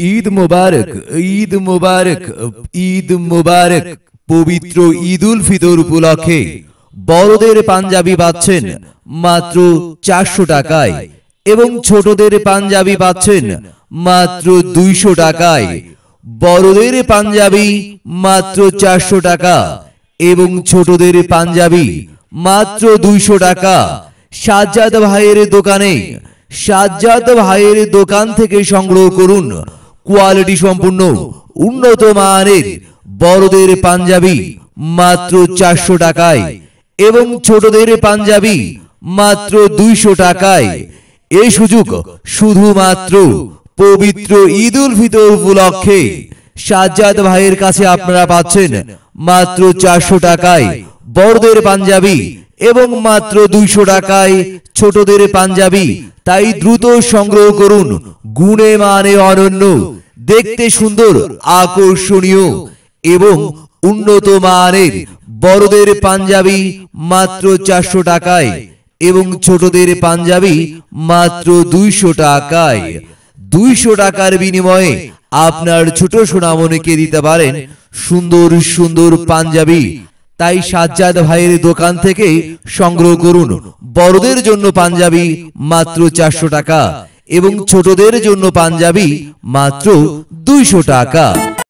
ঈদ মুবারক, ঈদ মুবারক, ঈদ মুবারক। পবিত্র ঈদ উল ফিতর উপলক্ষে বড়দের পাঞ্জাবি পাচ্ছেন মাত্র 400 টাকায় এবং ছোটদের পাঞ্জাবি পাচ্ছেন মাত্র 200 টাকায়। বড়দের পাঞ্জাবি মাত্র 400 টাকা এবং ছোটদের পাঞ্জাবি মাত্র 200 টাকা। সাজ্জাদ ভাইয়ের দোকানে, সাজ্জাদ ভাইয়ের দোকান থেকে সংগ্রহ করুন কোয়ালিটি সম্পূর্ণ উন্নত মানের বড়দের পাঞ্জাবি মাত্র 400 টাকায় এবং ছোটদের পাঞ্জাবি মাত্র 200 টাকায়। এই সুযোগ শুধুমাত্র পবিত্র ঈদ উল ফিতর উপলক্ষে সাজ্জাদ ভাইয়ের কাছে আপনারা পাচ্ছেন মাত্র 400 টাকায় বড়দের পাঞ্জাবি এবং মাত্র 200 টাকায় ছোটদের পাঞ্জাবি। তাই দ্রুত সংগ্রহ করুন। গুণে মানে অনন্য, দেখতে সুন্দর, আকর্ষণীয় এবং উন্নত মানের বড়দের পাঞ্জাবি মাত্র 400 টাকায় এবং ছোটদের পাঞ্জাবি মাত্র 200 টাকায়। 200 টাকার বিনিময়ে আপনার ছোট সোনামণিকে দিতে পারেন সুন্দর সুন্দর পাঞ্জাবি। তাই সাজ্জাদ ভাইয়ের দোকান থেকে সংগ্রহ করুন বড়দের জন্য পাঞ্জাবি মাত্র 400 টাকা এবং ছোটদের জন্য পাঞ্জাবি মাত্র 200 টাকা।